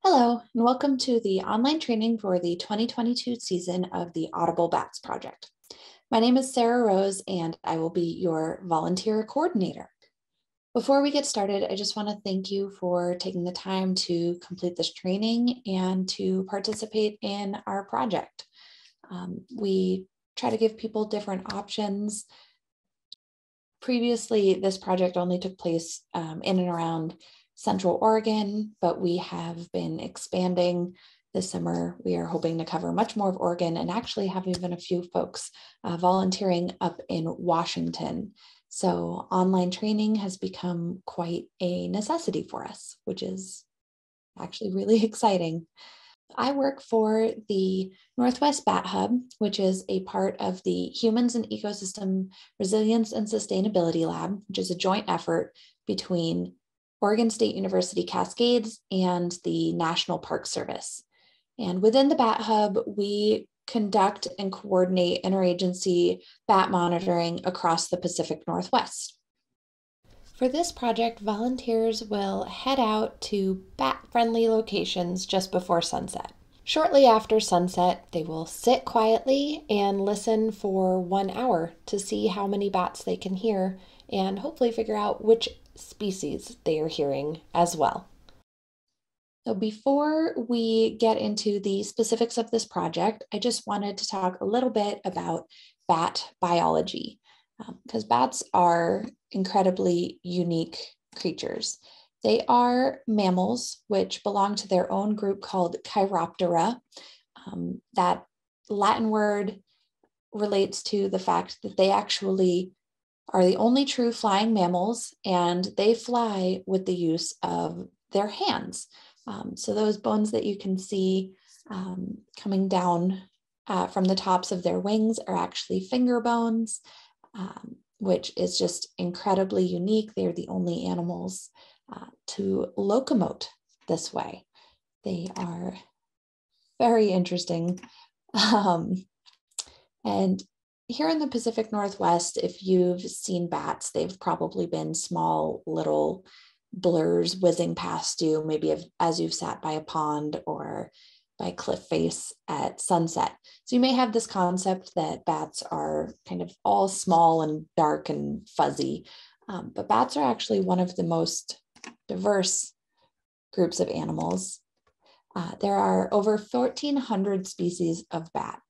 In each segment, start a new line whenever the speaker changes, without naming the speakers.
Hello, and welcome to the online training for the 2022 season of the Audible Bats project. My name is Sarah Rose, and I will be your volunteer coordinator. Before we get started, I just want to thank you for taking the time to complete this training and to participate in our project. We try to give people different options. Previously, this project only took place in and around Central Oregon, but we have been expanding this summer. We are hoping to cover much more of Oregon and actually have even a few folks volunteering up in Washington. So online training has become quite a necessity for us, which is actually really exciting. I work for the Northwest Bat Hub, which is a part of the Humans and Ecosystem Resilience and Sustainability Lab, which is a joint effort between Oregon State University Cascades and the National Park Service. And within the Bat Hub, we conduct and coordinate interagency bat monitoring across the Pacific Northwest. For this project, volunteers will head out to bat-friendly locations just before sunset. Shortly after sunset, they will sit quietly and listen for 1 hour to see how many bats they can hear and hopefully figure out which species they are hearing as well. So before we get into the specifics of this project, I just wanted to talk a little bit about bat biology, because bats are incredibly unique creatures. They are mammals, which belong to their own group called Chiroptera. That Latin word relates to the fact that they actually are the only true flying mammals, and they fly with the use of their hands. So those bones that you can see coming down from the tops of their wings are actually finger bones, which is just incredibly unique. They're the only animals to locomote this way. They are very interesting. And here in the Pacific Northwest, if you've seen bats, they've probably been small little blurs whizzing past you, maybe as you've sat by a pond or by cliff face at sunset. So you may have this concept that bats are kind of all small and dark and fuzzy, but bats are actually one of the most diverse groups of animals. There are over 1,400 species of bat.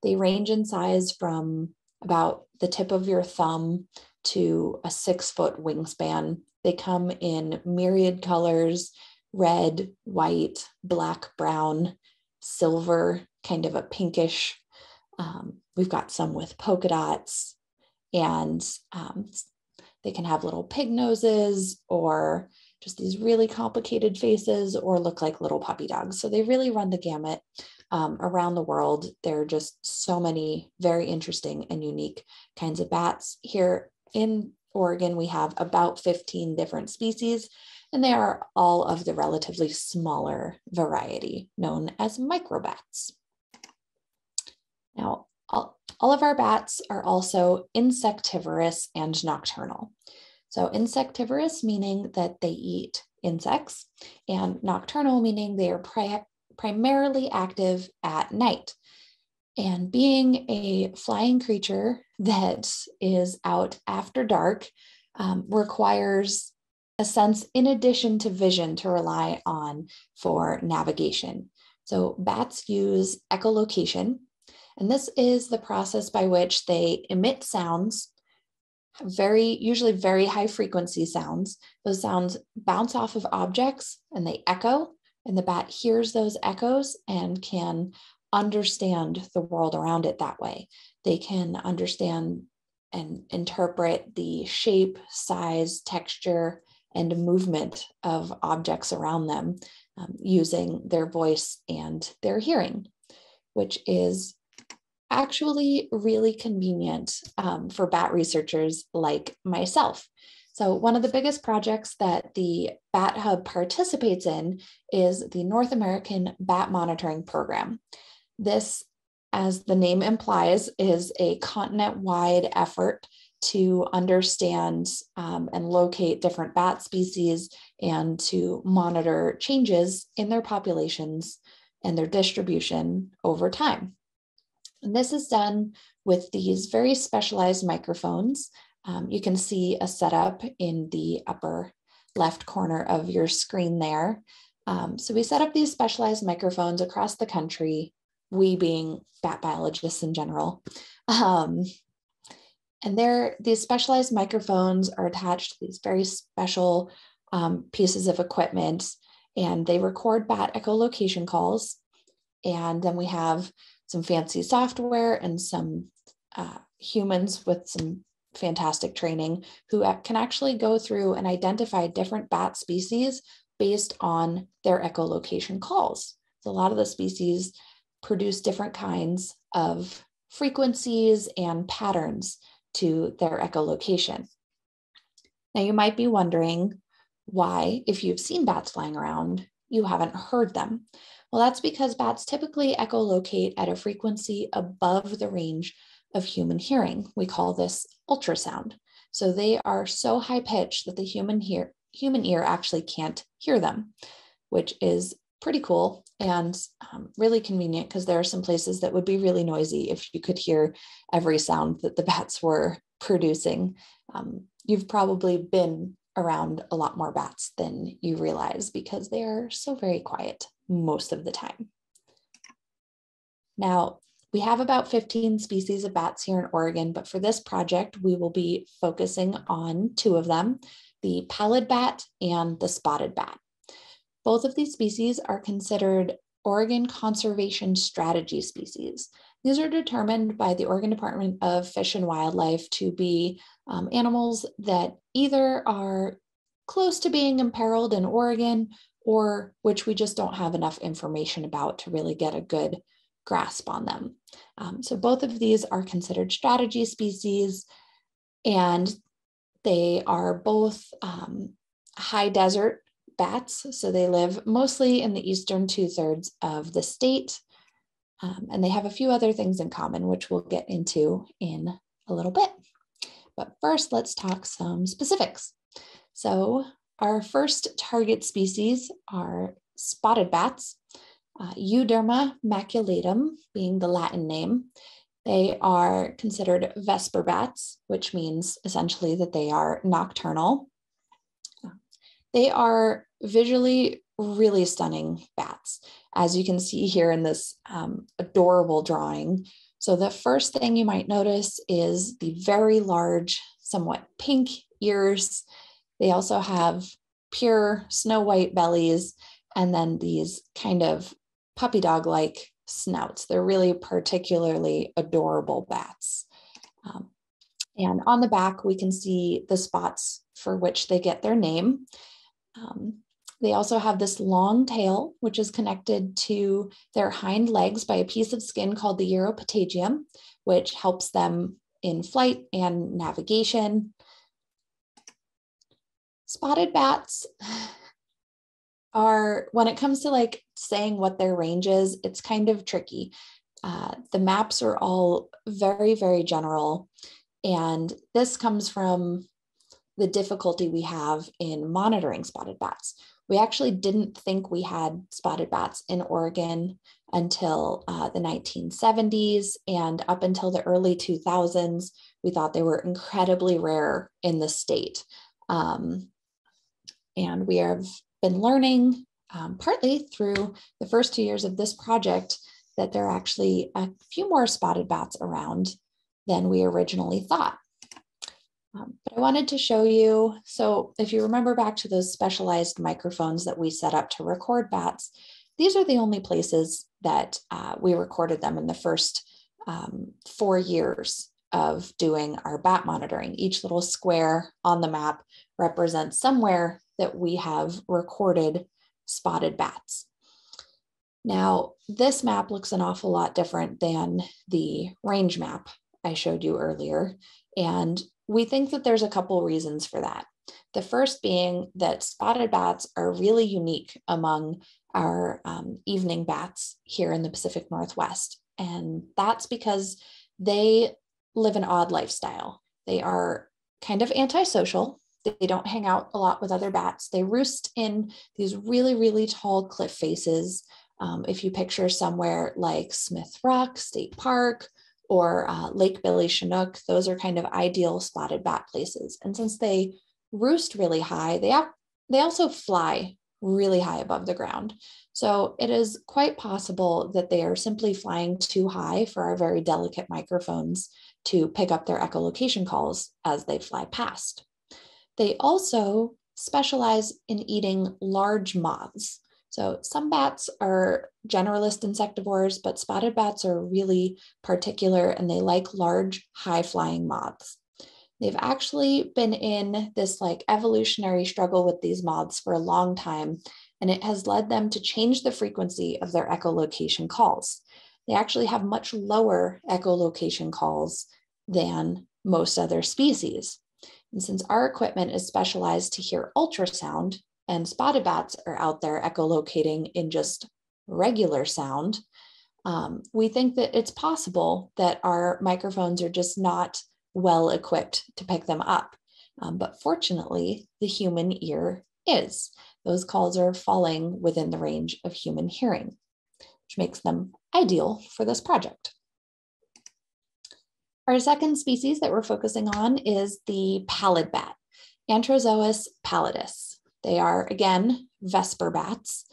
They range in size from about the tip of your thumb to a 6-foot wingspan. They come in myriad colors: red, white, black, brown, silver, kind of a pinkish. We've got some with polka dots, and they can have little pig noses or just these really complicated faces or look like little puppy dogs. So they really run the gamut. Around the world, there are just so many very interesting and unique kinds of bats. Here in Oregon, we have about 15 different species, and they are all of the relatively smaller variety known as microbats. Now, all of our bats are also insectivorous and nocturnal. So insectivorous meaning that they eat insects, and nocturnal meaning they are primarily active at night. And being a flying creature that is out after dark requires a sense in addition to vision to rely on for navigation. So bats use echolocation, and this is the process by which they emit sounds, usually very high frequency sounds. Those sounds bounce off of objects and they echo, and the bat hears those echoes and can understand the world around it that way. They can understand and interpret the shape, size, texture, and movement of objects around them using their voice and their hearing, which is actually really convenient for bat researchers like myself. So one of the biggest projects that the Bat Hub participates in is the North American Bat Monitoring Program. This, as the name implies, is a continent-wide effort to understand and locate different bat species and to monitor changes in their populations and their distribution over time. And this is done with these very specialized microphones. You can see a setup in the upper left corner of your screen there. So we set up these specialized microphones across the country, we being bat biologists in general. And these specialized microphones are attached to these very special pieces of equipment, and they record bat echolocation calls. And then we have some fancy software and some humans with some fantastic training who can actually go through and identify different bat species based on their echolocation calls. So a lot of the species produce different kinds of frequencies and patterns to their echolocation. Now you might be wondering why, if you've seen bats flying around, you haven't heard them. Well, that's because bats typically echolocate at a frequency above the range of human hearing. We call this ultrasound. So they are so high pitched that the human ear actually can't hear them, which is pretty cool and really convenient, because there are some places that would be really noisy if you could hear every sound that the bats were producing. You've probably been around a lot more bats than you realize because they are so very quiet most of the time. Now, we have about 15 species of bats here in Oregon, but for this project, we will be focusing on 2 of them, the pallid bat and the spotted bat. Both of these species are considered Oregon Conservation Strategy species. These are determined by the Oregon Department of Fish and Wildlife to be animals that either are close to being imperiled in Oregon, or which we just don't have enough information about to really get a good grasp on them. So both of these are considered strategy species, and they are both high desert bats. So they live mostly in the eastern 2/3 of the state. And they have a few other things in common, which we'll get into in a little bit. But first, let's talk some specifics. So our first target species are spotted bats, Euderma maculatum being the Latin name. They are considered vesper bats, which means essentially that they are nocturnal. They are visually really stunning bats, as you can see here in this adorable drawing. So the first thing you might notice is the very large, somewhat pink ears. They also have pure snow white bellies, and then these kind of puppy dog-like snouts. They're really particularly adorable bats. And on the back, we can see the spots for which they get their name. They also have this long tail, which is connected to their hind legs by a piece of skin called the uropatagium, which helps them in flight and navigation. Spotted bats are, when it comes to like saying what their range is, it's kind of tricky. The maps are all very, very general. And this comes from the difficulty we have in monitoring spotted bats. We actually didn't think we had spotted bats in Oregon until the 1970s, and up until the early 2000s, we thought they were incredibly rare in the state. And we have been learning, partly through the first 2 years of this project, that there are actually a few more spotted bats around than we originally thought. But I wanted to show you, so if you remember back to those specialized microphones that we set up to record bats, these are the only places that we recorded them in the first 4 years of doing our bat monitoring. Each little square on the map represents somewhere that we have recorded spotted bats. Now, this map looks an awful lot different than the range map I showed you earlier, and we think that there's a couple reasons for that. The first being that spotted bats are really unique among our evening bats here in the Pacific Northwest. And that's because they live an odd lifestyle. They are kind of antisocial. They don't hang out a lot with other bats. They roost in these really, really tall cliff faces. If you picture somewhere like Smith Rock State Park or Lake Billy Chinook, those are kind of ideal spotted bat places. And since they roost really high, they also fly really high above the ground. So it is quite possible that they are simply flying too high for our very delicate microphones to pick up their echolocation calls as they fly past. They also specialize in eating large moths. So some bats are generalist insectivores, but spotted bats are really particular and they like large, high-flying moths. They've actually been in this like evolutionary struggle with these moths for a long time, and it has led them to change the frequency of their echolocation calls. They actually have much lower echolocation calls than most other species. And since our equipment is specialized to hear ultrasound, and spotted bats are out there echolocating in just regular sound, we think that it's possible that our microphones are just not well equipped to pick them up. But fortunately, the human ear is. Those calls are falling within the range of human hearing, which makes them ideal for this project. Our second species that we're focusing on is the pallid bat, Antrozous pallidus. They are, again, Vesper bats.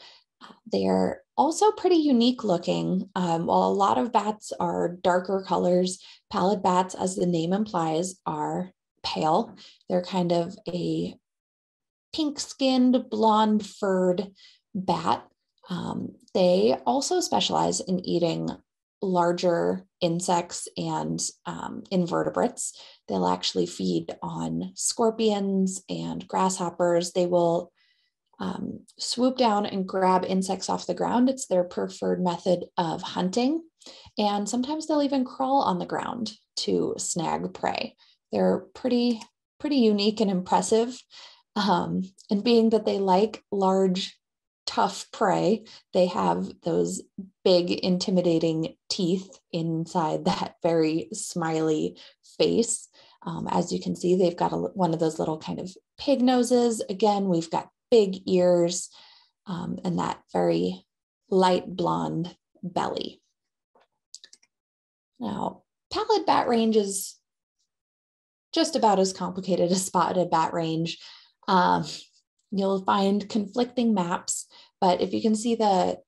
They are also pretty unique looking. While a lot of bats are darker colors, pallid bats, as the name implies, are pale. They're kind of a pink-skinned, blonde-furred bat. They also specialize in eating larger insects and invertebrates. They'll actually feed on scorpions and grasshoppers. They will swoop down and grab insects off the ground. It's their preferred method of hunting. And sometimes they'll even crawl on the ground to snag prey. They're pretty unique and impressive. And being that they like large, tough prey, they have those big, intimidating teeth inside that very smiley face. As you can see, they've got one of those little kind of pig noses. Again, we've got big ears and that very light blonde belly. Now, pallid bat range is just about as complicated as spotted bat range. You'll find conflicting maps, but if you can see the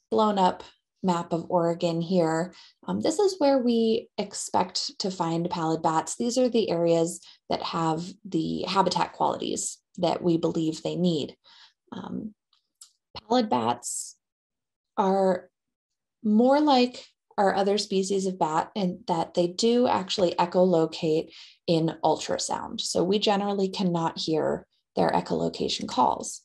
blown up map of Oregon here, this is where we expect to find pallid bats. These are the areas that have the habitat qualities that we believe they need. Pallid bats are more like our other species of bat in that they do actually echolocate in ultrasound. So we generally cannot hear their echolocation calls.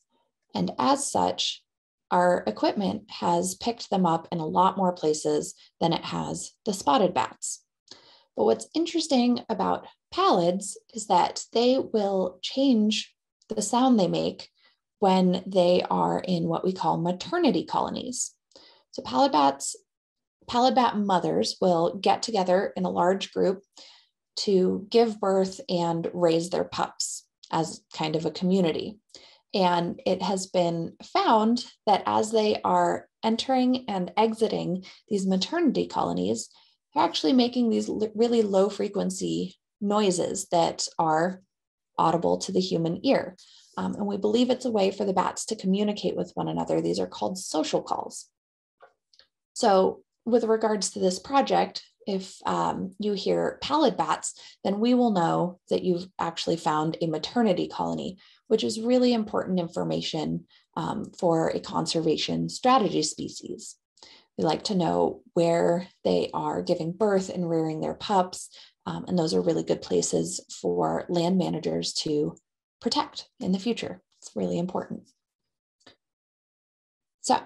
And as such, our equipment has picked them up in a lot more places than it has the spotted bats. But what's interesting about pallids is that they will change the sound they make when they are in what we call maternity colonies. So pallid bat mothers will get together in a large group to give birth and raise their pups as kind of a community. And it has been found that as they are entering and exiting these maternity colonies, they're actually making these really low frequency noises that are audible to the human ear. And we believe it's a way for the bats to communicate with one another. These are called social calls. So with regards to this project, if you hear pallid bats, then we will know that you've actually found a maternity colony, which is really important information for a conservation strategy species. We like to know where they are giving birth and rearing their pups, and those are really good places for land managers to protect in the future. It's really important. So,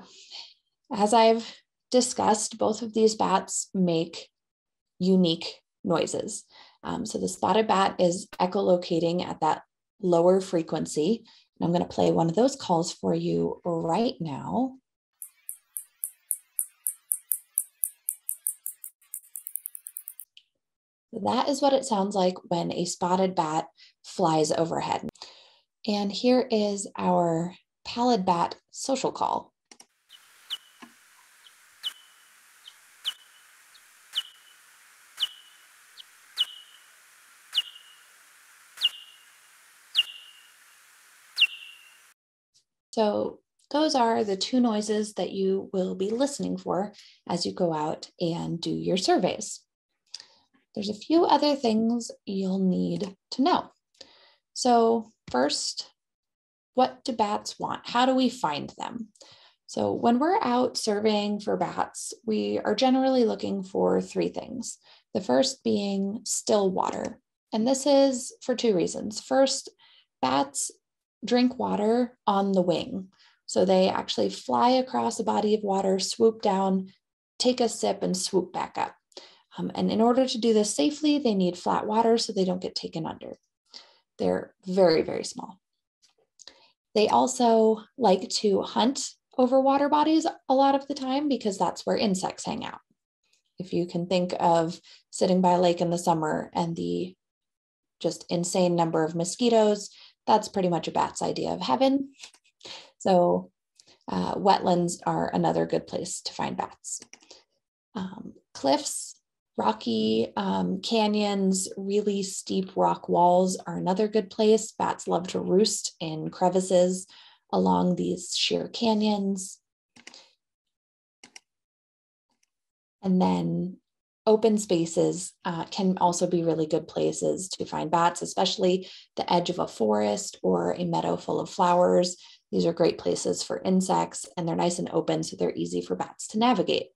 as I've discussed, both of these bats make unique noises. So the spotted bat is echolocating at that lower frequency. And I'm going to play one of those calls for you right now. That is what it sounds like when a spotted bat flies overhead. And here is our pallid bat social call. So those are the two noises that you will be listening for as you go out and do your surveys. There's a few other things you'll need to know. So first, what do bats want? How do we find them? So when we're out surveying for bats, we are generally looking for three things. The first being still water. And this is for two reasons. First, bats drink water on the wing. So they actually fly across a body of water, swoop down, take a sip, and swoop back up. And in order to do this safely, they need flat water so they don't get taken under. They're very, very small. They also like to hunt over water bodies a lot of the time because that's where insects hang out. If you can think of sitting by a lake in the summer and the just insane number of mosquitoes, that's pretty much a bat's idea of heaven. So wetlands are another good place to find bats. Cliffs, rocky canyons, really steep rock walls are another good place. Bats love to roost in crevices along these sheer canyons. And then open spaces can also be really good places to find bats, especially the edge of a forest or a meadow full of flowers. These are great places for insects, and they're nice and open, so they're easy for bats to navigate.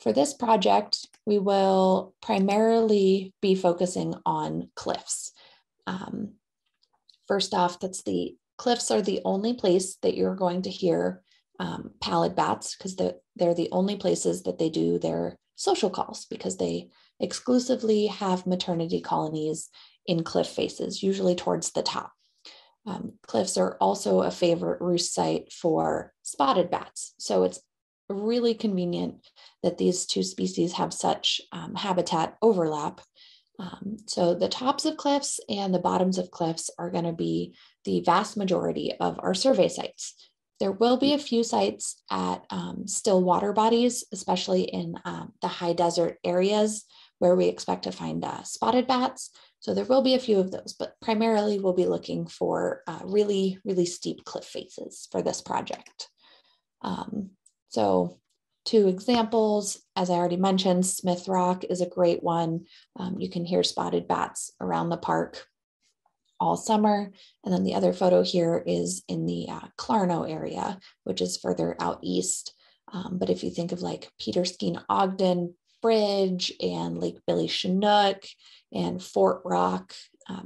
For this project, we will primarily be focusing on cliffs. First off, cliffs are the only place that you're going to hear pallid bats, because they're the only places that they do their social calls, because they exclusively have maternity colonies in cliff faces, usually towards the top. Cliffs are also a favorite roost site for spotted bats. So it's really convenient that these two species have such habitat overlap. So the tops of cliffs and the bottoms of cliffs are going to be the vast majority of our survey sites. There will be a few sites at still water bodies, especially in the high desert areas where we expect to find spotted bats. So there will be a few of those, but primarily we'll be looking for really, really steep cliff faces for this project. So two examples, as I already mentioned, Smith Rock is a great one. You can hear spotted bats around the park all summer. And then the other photo here is in the Clarno area, which is further out east. But if you think of like Peterskeen Ogden Bridge and Lake Billy Chinook and Fort Rock,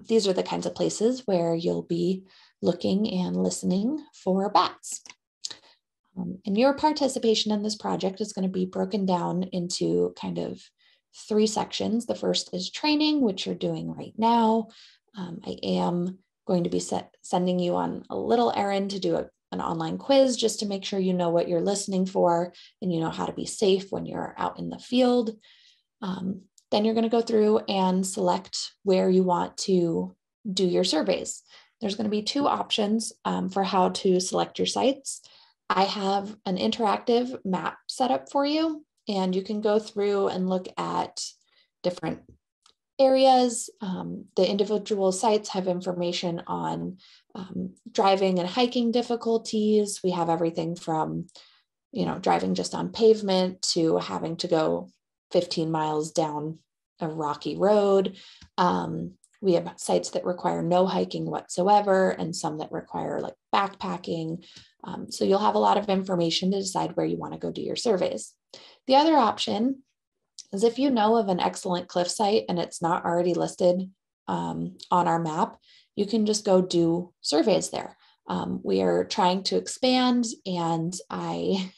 these are the kinds of places where you'll be looking and listening for bats. And your participation in this project is going to be broken down into kind of three sections. The first is training, which you're doing right now. I am going to be sending you on a little errand to do an online quiz just to make sure you know what you're listening for and you know how to be safe when you're out in the field. Then you're going to go through and select where you want to do your surveys. There's going to be two options for how to select your sites. I have an interactive map set up for you, and you can go through and look at different areas. The individual sites have information on driving and hiking difficulties. We have everything from, driving just on pavement to having to go 15 miles down a rocky road. We have sites that require no hiking whatsoever and some that require like backpacking. So you'll have a lot of information to decide where you want to go do your surveys. The other option is if you know of an excellent cliff site and it's not already listed on our map, you can just go do surveys there. We are trying to expand, and I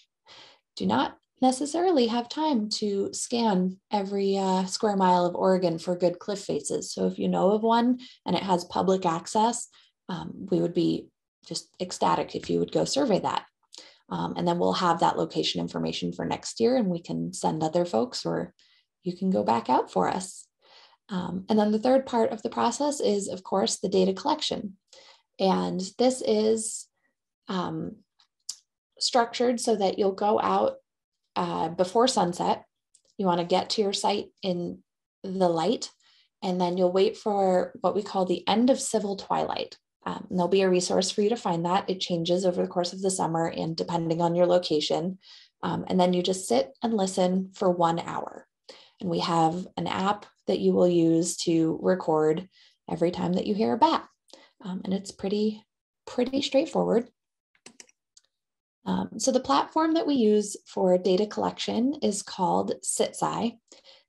do not necessarily have time to scan every square mile of Oregon for good cliff faces. So if you know of one and it has public access, we would be just ecstatic if you would go survey that. And then we'll have that location information for next year, and we can send other folks, or you can go back out for us. And then the third part of the process is, of course, the data collection. And this is structured so that you'll go out before sunset. You want to get to your site in the light, and then you'll wait for what we call the end of civil twilight. And there'll be a resource for you to find that. It changes over the course of the summer and depending on your location. And then you just sit and listen for 1 hour. And we have an app that you will use to record every time that you hear a bat. And it's pretty straightforward. So the platform that we use for data collection is called SitSci.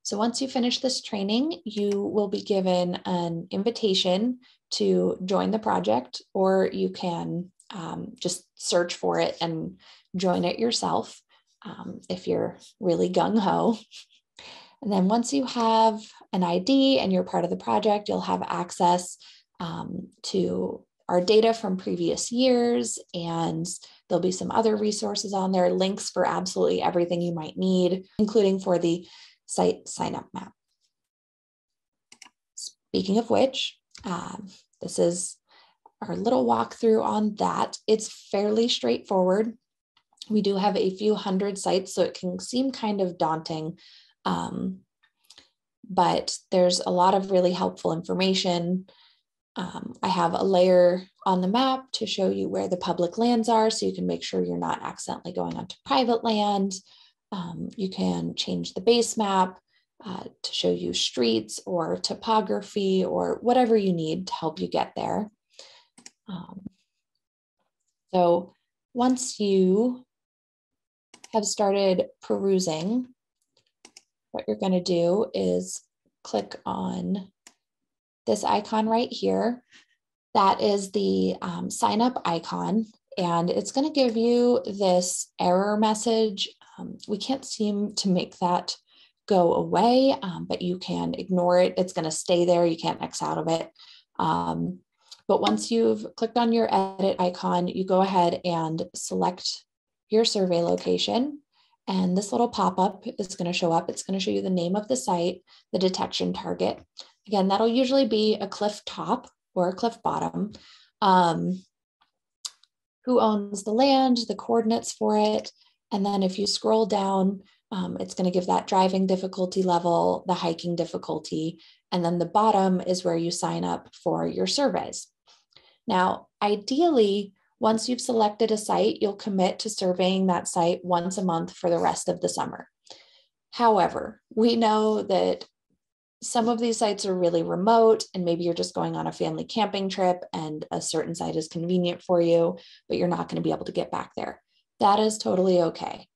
So once you finish this training, you will be given an invitation to join the project, or you can just search for it and join it yourself if you're really gung-ho. And then once you have an ID and you're part of the project, you'll have access to our data from previous years, and there'll be some other resources on there, links for absolutely everything you might need, including for the site sign-up map. Speaking of which, this is our little walkthrough on that. It's fairly straightforward. We do have a few hundred sites, so it can seem kind of daunting, but there's a lot of really helpful information. I have a layer on the map to show you where the public lands are, so you can make sure you're not accidentally going onto private land. You can change the base map to show you streets or topography or whatever you need to help you get there. So once you have started perusing, what you're going to do is click on this icon right here. That is the sign up icon, and it's going to give you this error message. We can't seem to make that go away, but you can ignore it. It's going to stay there. You can't X out of it. But once you've clicked on your edit icon, you go ahead and select your survey location. And this little pop-up is going to show up. It's going to show you the name of the site, the detection target. Again, that'll usually be a cliff top or a cliff bottom. Who owns the land, the coordinates for it. And then if you scroll down, it's going to give that driving difficulty level, the hiking difficulty, and then the bottom is where you sign up for your surveys. Now, ideally, once you've selected a site, you'll commit to surveying that site once a month for the rest of the summer. However, we know that some of these sites are really remote, and maybe you're just going on a family camping trip and a certain site is convenient for you, but you're not going to be able to get back there. That is totally okay.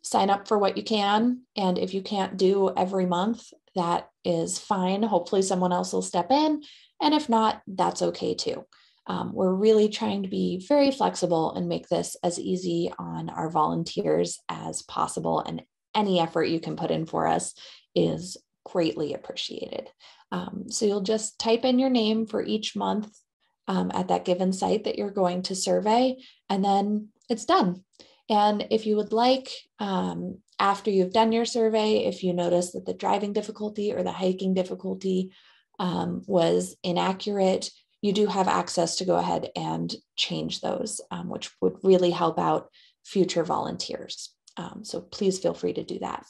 Sign up for what you can, and if you can't do every month, that is fine. Hopefully someone else will step in, and if not, that's okay too. We're really trying to be very flexible and make this as easy on our volunteers as possible, and any effort you can put in for us is greatly appreciated. So you'll just type in your name for each month at that given site that you're going to survey, and then it's done. And if you would like, after you've done your survey, if you notice that the driving difficulty or the hiking difficulty was inaccurate, you do have access to go ahead and change those, which would really help out future volunteers. So please feel free to do that.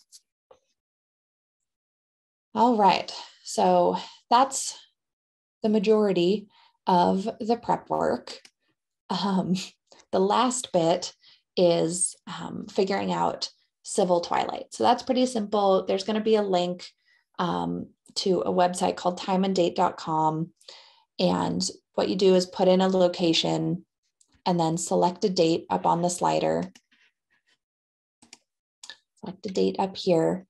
All right, so that's the majority of the prep work. The last bit is figuring out civil twilight. So that's pretty simple. There's going to be a link to a website called timeanddate.com. And what you do is put in a location and then select a date up on the slider. Select a date up here.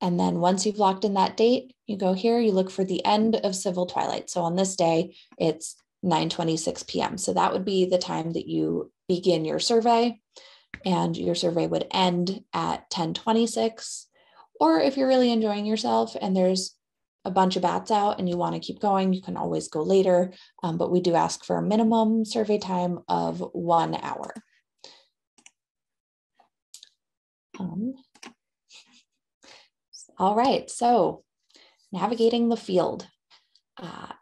And then once you've locked in that date, you go here, you look for the end of civil twilight. So on this day, it's 9:26 p.m. So that would be the time that you begin your survey, and your survey would end at 10:26. Or if you're really enjoying yourself and there's a bunch of bats out and you want to keep going, you can always go later. But we do ask for a minimum survey time of 1 hour. All right, so navigating the field.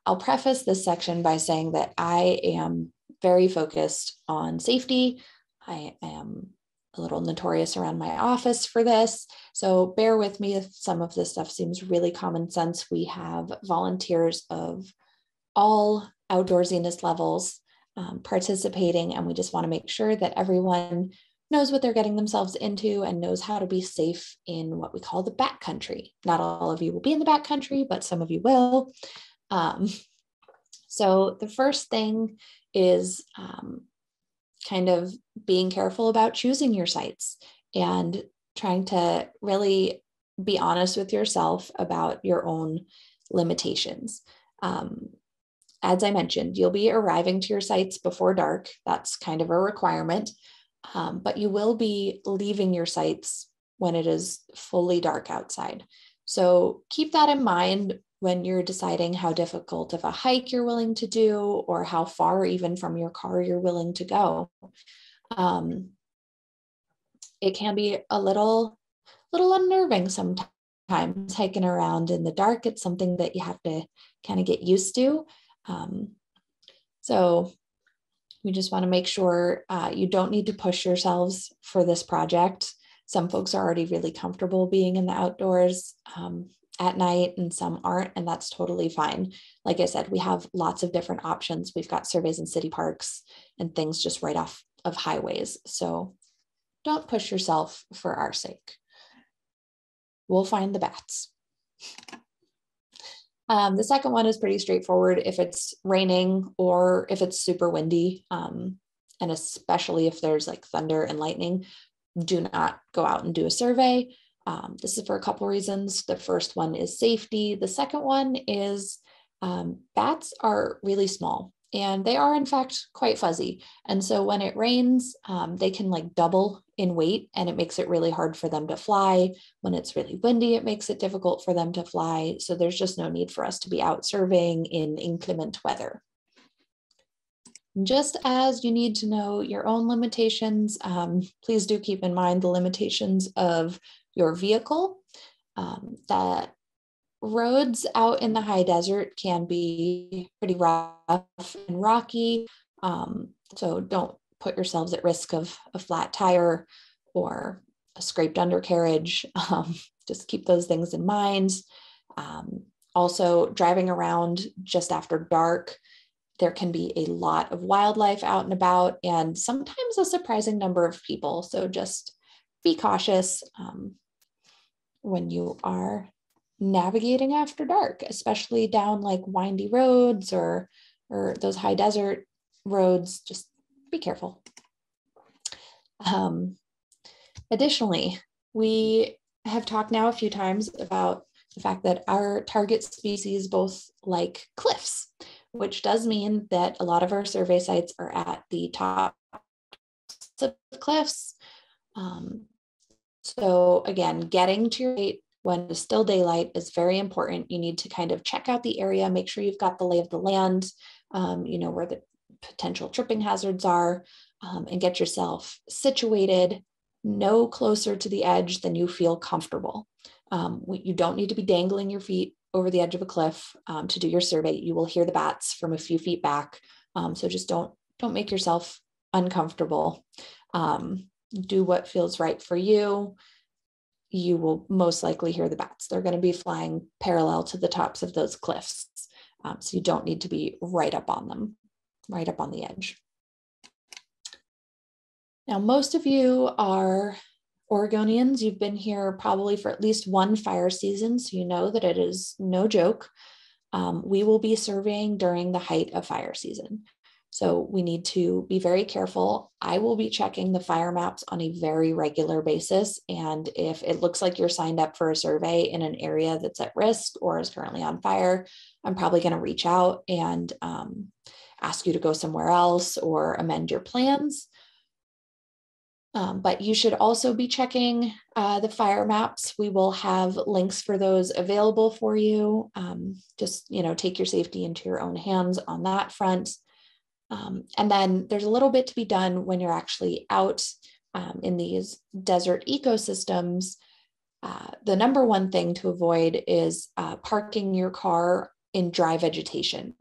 I'll preface this section by saying that I am very focused on safety. I am a little notorious around my office for this, so bear with me if some of this stuff seems really common sense. We have volunteers of all outdoorsiness levels participating, and we just want to make sure that everyone knows what they're getting themselves into and knows how to be safe in what we call the backcountry. Not all of you will be in the backcountry, but some of you will. So the first thing is kind of being careful about choosing your sites and trying to really be honest with yourself about your own limitations. As I mentioned, you'll be arriving to your sites before dark. That's kind of a requirement, but you will be leaving your sites when it is fully dark outside. So keep that in mind when you're deciding how difficult of a hike you're willing to do, or how far even from your car you're willing to go. It can be a little unnerving sometimes hiking around in the dark. It's something that you have to kind of get used to. So we just want to make sure you don't need to push yourselves for this project. Some folks are already really comfortable being in the outdoors at night, and some aren't, and that's totally fine. Like I said, we have lots of different options. We've got surveys in city parks and things just right off of highways. So don't push yourself for our sake. We'll find the bats. The second one is pretty straightforward. If it's raining or if it's super windy, and especially if there's like thunder and lightning, do not go out and do a survey. This is for a couple reasons. The first one is safety. The second one is bats are really small, and they are in fact quite fuzzy. And so when it rains, they can like double in weight, and it makes it really hard for them to fly. When it's really windy, it makes it difficult for them to fly. So there's just no need for us to be out surveying in inclement weather. Just as you need to know your own limitations, please do keep in mind the limitations of your vehicle. That roads out in the high desert can be pretty rough and rocky. So don't put yourselves at risk of a flat tire or a scraped undercarriage. Just keep those things in mind. Also, driving around just after dark, there can be a lot of wildlife out and about, and sometimes a surprising number of people. So just be cautious when you are navigating after dark, especially down like windy roads or those high desert roads. Just be careful. Additionally, we have talked now a few times about the fact that our target species both like cliffs, which does mean that a lot of our survey sites are at the top of cliffs. So again, getting to your gate when it's still daylight is very important. You need to kind of check out the area, make sure you've got the lay of the land, you know, where the potential tripping hazards are, and get yourself situated no closer to the edge than you feel comfortable. You don't need to be dangling your feet over the edge of a cliff to do your survey. You will hear the bats from a few feet back. So just don't make yourself uncomfortable. Do what feels right for you. You will most likely hear the bats. They're going to be flying parallel to the tops of those cliffs. So you don't need to be right up on them, right up on the edge. Now, most of you are Oregonians. You've been here probably for at least one fire season, so you know that it is no joke. We will be surveying during the height of fire season. So we need to be very careful. I will be checking the fire maps on a very regular basis. And if it looks like you're signed up for a survey in an area that's at risk or is currently on fire, I'm probably going to reach out and ask you to go somewhere else or amend your plans. But you should also be checking the fire maps. We will have links for those available for you. Just, you know, take your safety into your own hands on that front. And then there's a little bit to be done when you're actually out in these desert ecosystems. The number one thing to avoid is parking your car in dry vegetation.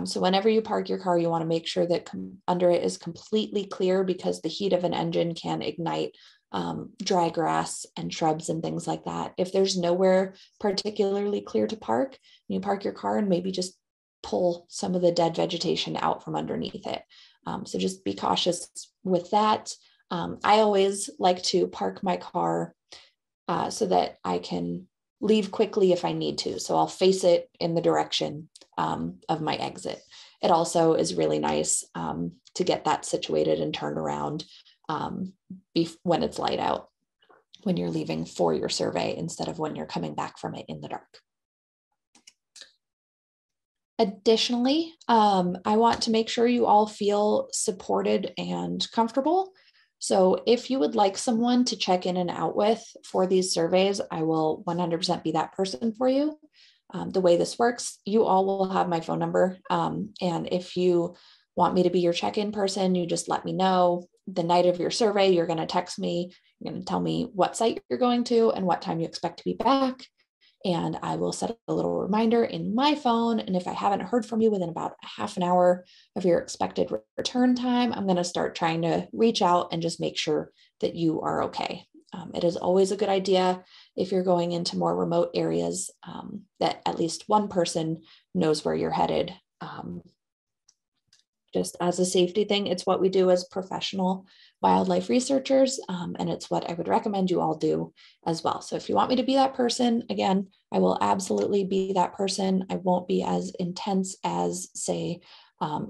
So whenever you park your car, you want to make sure that under it is completely clear, because the heat of an engine can ignite dry grass and shrubs and things like that. If there's nowhere particularly clear to park, you park your car and maybe just pull some of the dead vegetation out from underneath it. So just be cautious with that. I always like to park my car so that I can leave quickly if I need to. So I'll face it in the direction of my exit. It also is really nice to get that situated and turned around when it's light out, when you're leaving for your survey instead of when you're coming back from it in the dark. Additionally, I want to make sure you all feel supported and comfortable. So if you would like someone to check in and out with for these surveys, I will 100% be that person for you. The way this works, you all will have my phone number. And if you want me to be your check-in person, you just let me know. The night of your survey, you're going to text me. You're going to tell me what site you're going to and what time you expect to be back. And I will set a little reminder in my phone. And if I haven't heard from you within about a half an hour of your expected return time, I'm going to start trying to reach out and just make sure that you are okay. It is always a good idea if you're going into more remote areas that at least one person knows where you're headed. Just as a safety thing, it's what we do as professional wildlife researchers, and it's what I would recommend you all do as well. So if you want me to be that person, again, I will absolutely be that person. I won't be as intense as, say,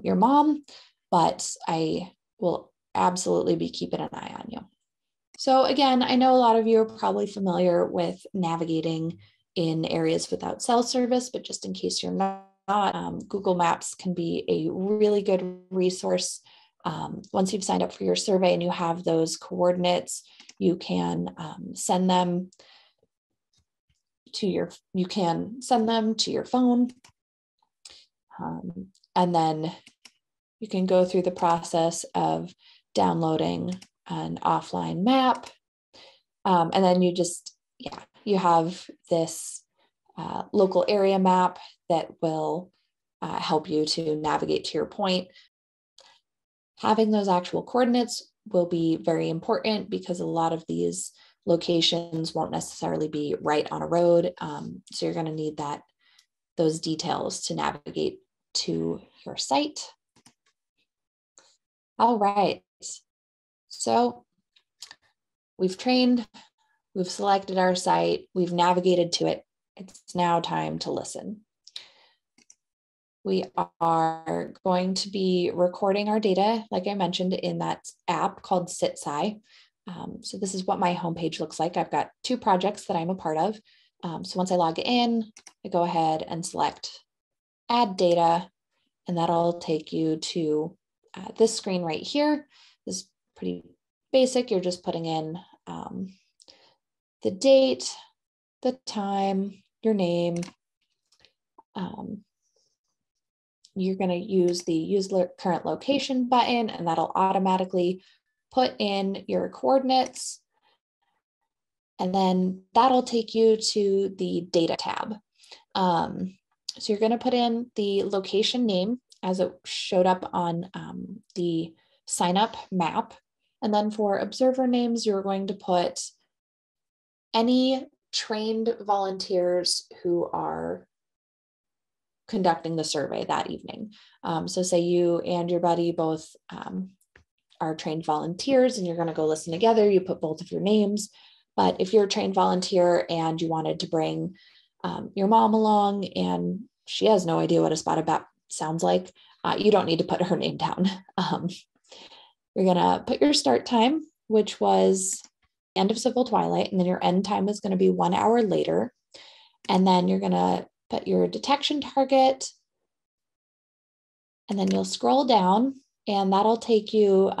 your mom, but I will absolutely be keeping an eye on you. So again, I know a lot of you are probably familiar with navigating in areas without cell service, but just in case you're not, Google Maps can be a really good resource. Once you've signed up for your survey and you have those coordinates, you can send them to your phone, and then you can go through the process of downloading an offline map, and then you have this local area map that will help you to navigate to your point. Having those actual coordinates will be very important because a lot of these locations won't necessarily be right on a road. So you're going to need those details to navigate to your site. All right. So we've trained, we've selected our site, we've navigated to it. It's now time to listen. We are going to be recording our data, like I mentioned, in that app called SitSci. So this is what my homepage looks like. I've got 2 projects that I'm a part of. So once I log in, I go ahead and select Add Data, and that'll take you to this screen right here. This is pretty basic. You're just putting in the date, the time, your name. You're going to use the Use Current Location button, and that'll automatically put in your coordinates. And then that'll take you to the Data tab. So you're going to put in the location name as it showed up on the sign up map. And then for observer names, you're going to put any trained volunteers who are conducting the survey that evening. So say you and your buddy both are trained volunteers and you're going to go listen together, you put both of your names. But if you're a trained volunteer and you wanted to bring your mom along and she has no idea what a spotted bat sounds like, you don't need to put her name down. You're going to put your start time, which was end of civil twilight, and then your end time is going to be 1 hour later. And then you're going to put your detection target, and then you'll scroll down and that'll take you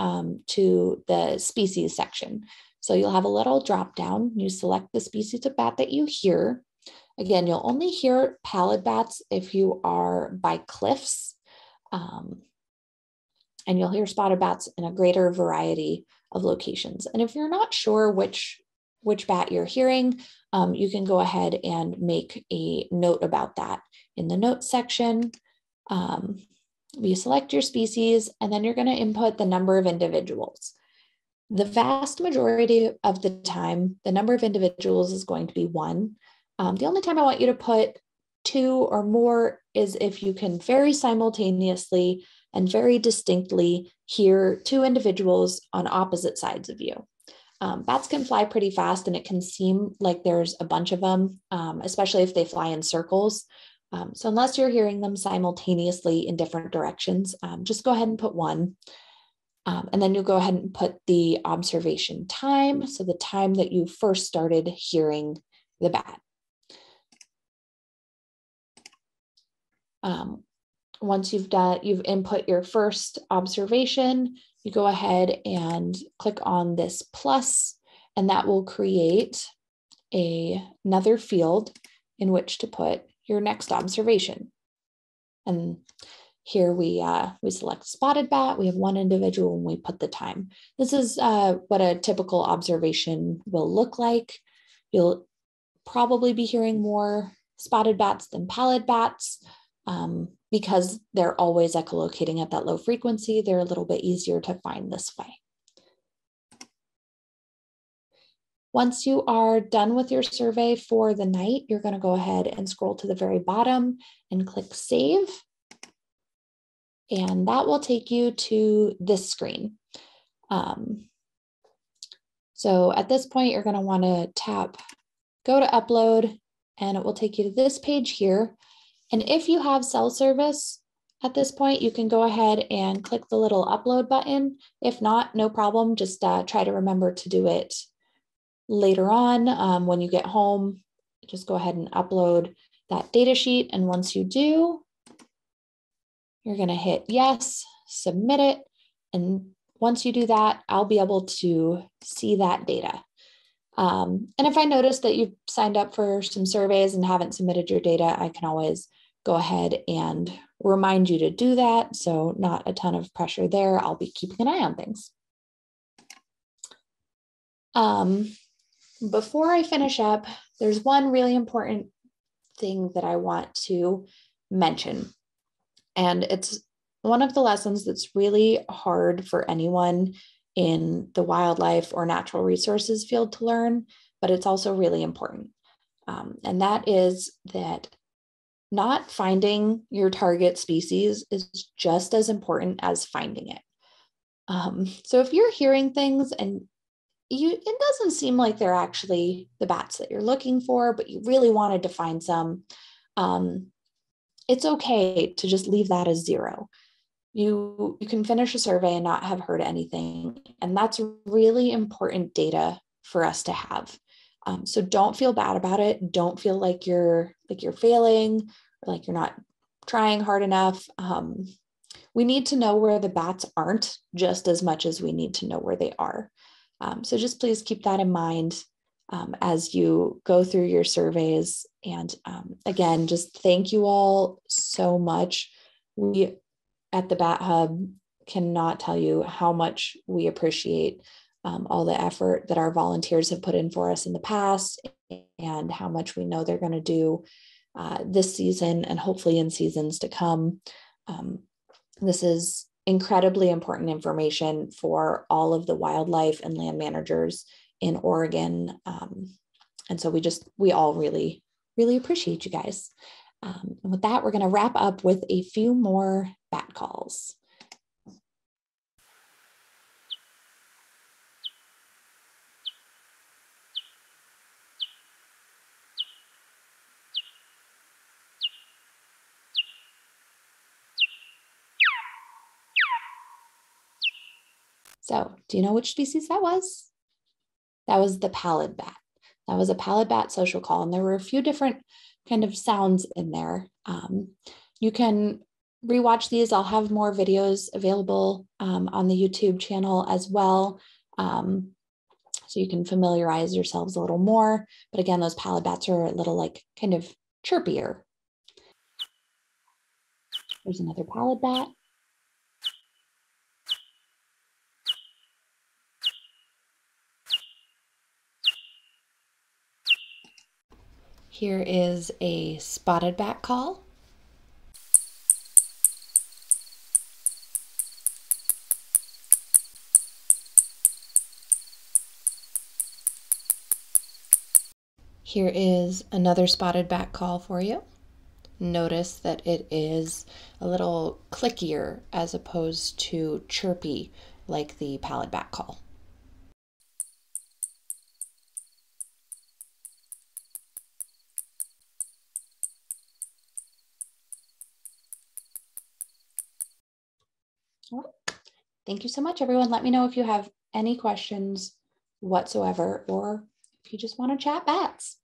to the species section. So you'll have a little drop down. You select the species of bat that you hear. Again, you'll only hear pallid bats if you are by cliffs, and you'll hear spotted bats in a greater variety of locations. And if you're not sure which which bat you're hearing, you can go ahead and make a note about that in the notes section. You select your species, and then you're going to input the number of individuals. The vast majority of the time, the number of individuals is going to be 1. The only time I want you to put 2 or more is if you can very simultaneously and very distinctly hear 2 individuals on opposite sides of you. Bats can fly pretty fast, and it can seem like there's a bunch of them, especially if they fly in circles. So unless you're hearing them simultaneously in different directions, just go ahead and put 1. And then you'll go ahead and put the observation time, so the time that you first started hearing the bat. Once you've input your first observation, you go ahead and click on this plus, and that will create another field in which to put your next observation. And here we select spotted bat. We have 1 individual, and we put the time. This is what a typical observation will look like. You'll probably be hearing more spotted bats than pallid bats because they're always echolocating at that low frequency. They're a little bit easier to find this way. Once you are done with your survey for the night, you're going to go ahead and scroll to the very bottom and click Save. And that will take you to this screen. So at this point, you're going to want to tap Go to Upload, and it will take you to this page here. And if you have cell service at this point, you can go ahead and click the little upload button. If not, no problem. Just try to remember to do it later on when you get home. Just go ahead and upload that data sheet. And once you do, you're going to hit yes, submit it. And once you do that, I'll be able to see that data. And if I notice that you've signed up for some surveys and haven't submitted your data, I can always go ahead and remind you to do that. So not a ton of pressure there. I'll be keeping an eye on things. Before I finish up, there's one really important thing that I want to mention. And it's one of the lessons that's really hard for anyone in the wildlife or natural resources field to learn, but it's also really important. And that is that not finding your target species is just as important as finding it. So if you're hearing things and it doesn't seem like they're actually the bats that you're looking for, but you really wanted to find some, it's okay to just leave that as 0. You can finish a survey and not have heard anything. And that's really important data for us to have. So don't feel bad about it. Don't feel like you're failing, or like you're not trying hard enough. We need to know where the bats aren't just as much as we need to know where they are. So just please keep that in mind as you go through your surveys. And again, just thank you all so much. We at the Bat Hub cannot tell you how much we appreciate all the effort that our volunteers have put in for us in the past, and how much we know they're going to do this season and hopefully in seasons to come. This is incredibly important information for all of the wildlife and land managers in Oregon. And so we all really, really appreciate you guys. And with that, we're going to wrap up with a few more bat calls. So do you know which species that was? That was the pallid bat. That was a pallid bat social call. And there were a few different kind of sounds in there. You can rewatch these. I'll have more videos available on the YouTube channel as well. So you can familiarize yourselves a little more. But again, those pallid bats are a little like kind of chirpier. There's another pallid bat. Here is a spotted bat call. Here is another spotted bat call for you. Notice that it is a little clickier as opposed to chirpy like the pallid bat call. All right. Thank you so much, everyone. Let me know if you have any questions whatsoever, or if you just want to chat bats.